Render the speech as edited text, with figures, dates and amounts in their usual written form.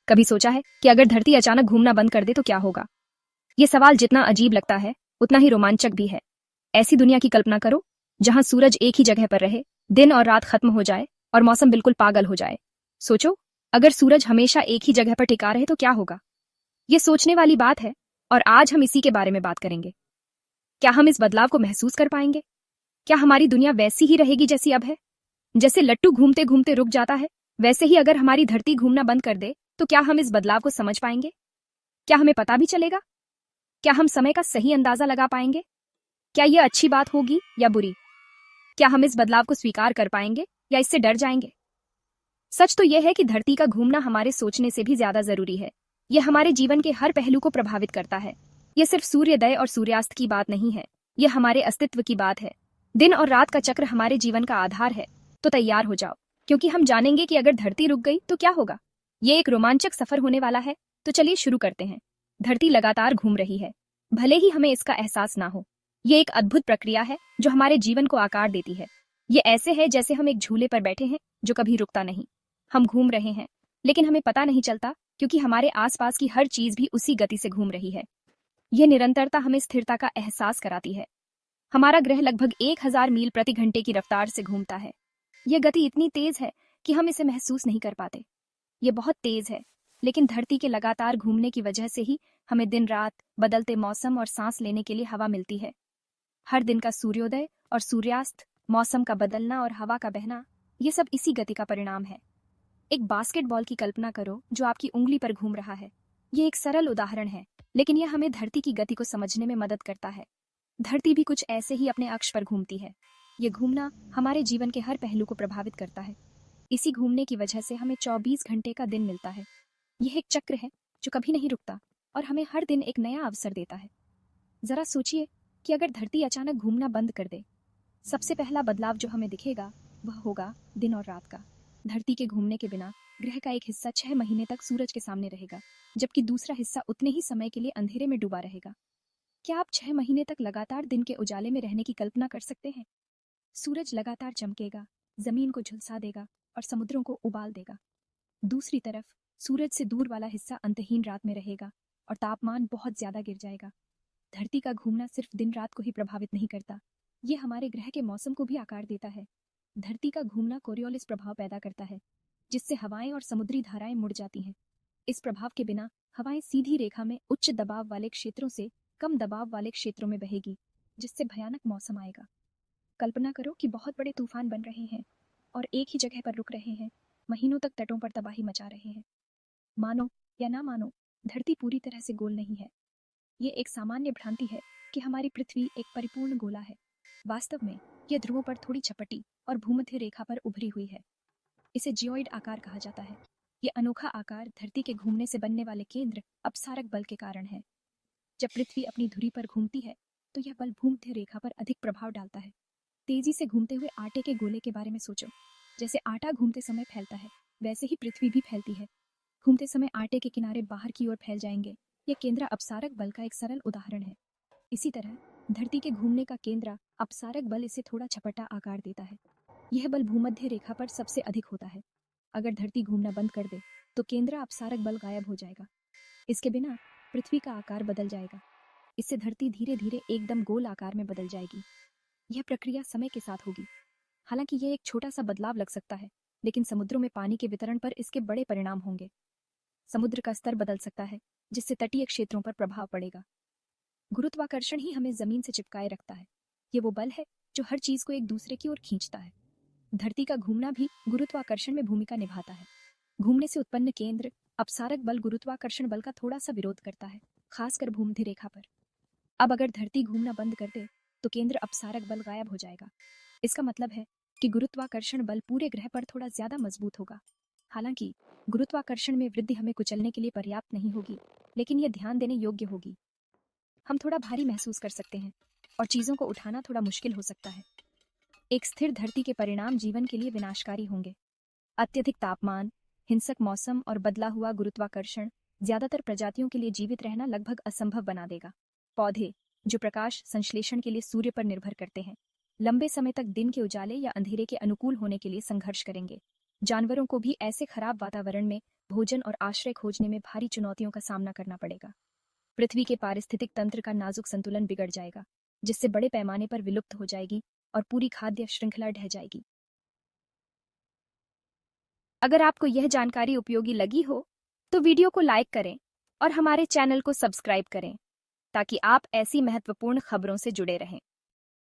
कभी सोचा है कि अगर धरती अचानक घूमना बंद कर दे तो क्या होगा? ये सवाल जितना अजीब लगता है उतना ही रोमांचक भी है। ऐसी दुनिया की कल्पना करो जहां सूरज एक ही जगह पर रहे, दिन और रात खत्म हो जाए और मौसम बिल्कुल पागल हो जाए। सोचो, अगर सूरज हमेशा एक ही जगह पर टिका रहे तो क्या होगा? ये सोचने वाली बात है और आज हम इसी के बारे में बात करेंगे। क्या हम इस बदलाव को महसूस कर पाएंगे? क्या हमारी दुनिया वैसी ही रहेगी जैसी अब है? जैसे लट्टू घूमते घूमते रुक जाता है, वैसे ही अगर हमारी धरती घूमना बंद कर दे तो क्या हम इस बदलाव को समझ पाएंगे? क्या हमें पता भी चलेगा? क्या हम समय का सही अंदाजा लगा पाएंगे? क्या यह अच्छी बात होगी या बुरी? क्या हम इस बदलाव को स्वीकार कर पाएंगे या इससे डर जाएंगे? सच तो यह है कि धरती का घूमना हमारे सोचने से भी ज्यादा जरूरी है। यह हमारे जीवन के हर पहलू को प्रभावित करता है। यह सिर्फ सूर्योदय और सूर्यास्त की बात नहीं है, यह हमारे अस्तित्व की बात है। दिन और रात का चक्र हमारे जीवन का आधार है। तो तैयार हो जाओ, क्योंकि हम जानेंगे कि अगर धरती रुक गई तो क्या होगा। ये एक रोमांचक सफर होने वाला है, तो चलिए शुरू करते हैं। धरती लगातार घूम रही है, भले ही हमें इसका एहसास ना हो। ये एक अद्भुत प्रक्रिया है जो हमारे जीवन को आकार देती है। ये ऐसे है जैसे हम एक झूले पर बैठे हैं जो कभी रुकता नहीं। हम घूम रहे हैं, लेकिन हमें पता नहीं चलता, क्योंकि हमारे आसपास की हर चीज भी उसी गति से घूम रही है। यह निरंतरता हमें स्थिरता का एहसास कराती है। हमारा ग्रह लगभग 1000 मील प्रति घंटे की रफ्तार से घूमता है। यह गति इतनी तेज है कि हम इसे महसूस नहीं कर पाते। ये बहुत तेज है, लेकिन धरती के लगातार घूमने की वजह से ही हमें दिन रात, बदलते मौसम और सांस लेने के लिए हवा मिलती है। हर दिन का सूर्योदय और सूर्यास्त, मौसम का बदलना और हवा का बहना, ये सब इसी गति का परिणाम है। एक बास्केटबॉल की कल्पना करो जो आपकी उंगली पर घूम रहा है। ये एक सरल उदाहरण है, लेकिन यह हमें धरती की गति को समझने में मदद करता है। धरती भी कुछ ऐसे ही अपने अक्ष पर घूमती है। ये घूमना हमारे जीवन के हर पहलू को प्रभावित करता है। इसी घूमने की वजह से हमें 24 घंटे का दिन मिलता है। यह एक चक्र है जो कभी नहीं रुकता और हमें हर दिन एक नया अवसर देता है। जरा सोचिए कि अगर धरती अचानक घूमना बंद कर दे, सबसे पहला बदलाव जो हमें दिखेगा वह होगा दिन और रात का। धरती के घूमने के बिना ग्रह का एक हिस्सा 6 महीने तक सूरज के सामने रहेगा, जबकि दूसरा हिस्सा उतने ही समय के लिए अंधेरे में डूबा रहेगा। क्या आप 6 महीने तक लगातार दिन के उजाले में रहने की कल्पना कर सकते हैं? सूरज लगातार चमकेगा, जमीन को झुलसा देगा और समुद्रों को उबाल देगा। दूसरी तरफ सूरज से दूर वाला हिस्सा अंतहीन रात में रहेगा और तापमान बहुत ज्यादा गिर जाएगा। धरती का घूमना सिर्फ दिन रात को ही प्रभावित नहीं करता, ये हमारे ग्रह के मौसम को भी आकार देता है। धरती का घूमना कोरियोलिस प्रभाव पैदा करता है, जिससे हवाएं और समुद्री धाराएं मुड़ जाती हैं। इस प्रभाव के बिना हवाएं सीधी रेखा में उच्च दबाव वाले क्षेत्रों से कम दबाव वाले क्षेत्रों में बहेगी, जिससे भयानक मौसम आएगा। कल्पना करो कि बहुत बड़े तूफान बन रहे हैं और एक ही जगह पर रुक रहे हैं, महीनों तक तटों पर तबाही मचा रहे हैं। मानो या ना मानो, धरती पूरी तरह से गोल नहीं है। ये एक सामान्य भ्रांति है कि हमारी पृथ्वी एक परिपूर्ण गोला है। वास्तव में यह ध्रुवों पर थोड़ी चपटी और भूमध्य रेखा पर उभरी हुई है। इसे जियोइड आकार कहा जाता है। यह अनोखा आकार धरती के घूमने से बनने वाले केंद्र अपसारक बल के कारण है। जब पृथ्वी अपनी धुरी पर घूमती है तो यह बल भूमध्य रेखा पर अधिक प्रभाव डालता है। तेजी से घूमते हुए आटे के गोले के बारे में सोचो। जैसे आटा घूमते समय फैलता है, वैसे ही पृथ्वी भी फैलती है। घूमते समय आटे के किनारे बाहर की ओर फैल जाएंगे। यह केंद्र अपसारक बल का एक सरल उदाहरण है। इसी तरह धरती के घूमने का केंद्र अपसारक बल इसे थोड़ा छपटा आकार देता है। यह बल भूमध्य रेखा पर सबसे अधिक होता है। अगर धरती घूमना बंद कर दे तो केंद्र अपसारक बल गायब हो जाएगा। इसके बिना पृथ्वी का आकार बदल जाएगा। इससे धरती धीरे धीरे एकदम गोल आकार में बदल जाएगी। यह प्रक्रिया समय के साथ होगी। हालांकि यह एक छोटा सा बदलाव लग सकता है, लेकिन समुद्रों में पानी के वितरण पर इसके बड़े परिणाम होंगे। समुद्र का स्तर बदल सकता है, जिससे तटीय क्षेत्रों पर प्रभाव पड़ेगा। गुरुत्वाकर्षण ही हमें जमीन से चिपकाए रखता है। ये वो बल है जो हर चीज को एक दूसरे की ओर खींचता है। धरती का घूमना भी गुरुत्वाकर्षण में भूमिका निभाता है। घूमने से उत्पन्न केंद्र अपसारक बल गुरुत्वाकर्षण बल का थोड़ा सा विरोध करता है, खासकर भूमध्य रेखा पर। अब अगर धरती घूमना बंद कर दे तो केंद्र अपसारक बल गायब हो जाएगा। इसका मतलब है कि गुरुत्वाकर्षण बल पूरे ग्रह पर थोड़ा ज्यादा मजबूत होगा। हालांकि गुरुत्वाकर्षण में वृद्धि हमें कुचलने के लिए पर्याप्त नहीं होगी, लेकिन यह ध्यान देने योग्य होगी। हम थोड़ा भारी महसूस कर सकते हैं और चीजों को उठाना थोड़ा मुश्किल हो सकता है। एक स्थिर धरती के परिणाम जीवन के लिए विनाशकारी होंगे। अत्यधिक तापमान, हिंसक मौसम और बदला हुआ गुरुत्वाकर्षण ज्यादातर प्रजातियों के लिए जीवित रहना लगभग असंभव बना देगा। पौधे, जो प्रकाश संश्लेषण के लिए सूर्य पर निर्भर करते हैं, लंबे समय तक दिन के उजाले या अंधेरे के अनुकूल होने के लिए संघर्ष करेंगे। जानवरों को भी ऐसे खराब वातावरण में भोजन और आश्रय खोजने में भारी चुनौतियों का सामना करना पड़ेगा। पृथ्वी के पारिस्थितिक तंत्र का नाजुक संतुलन बिगड़ जाएगा, जिससे बड़े पैमाने पर विलुप्त हो जाएगी और पूरी खाद्य श्रृंखला ढह जाएगी। अगर आपको यह जानकारी उपयोगी लगी हो तो वीडियो को लाइक करें और हमारे चैनल को सब्सक्राइब करें ताकि आप ऐसी महत्वपूर्ण खबरों से जुड़े रहें।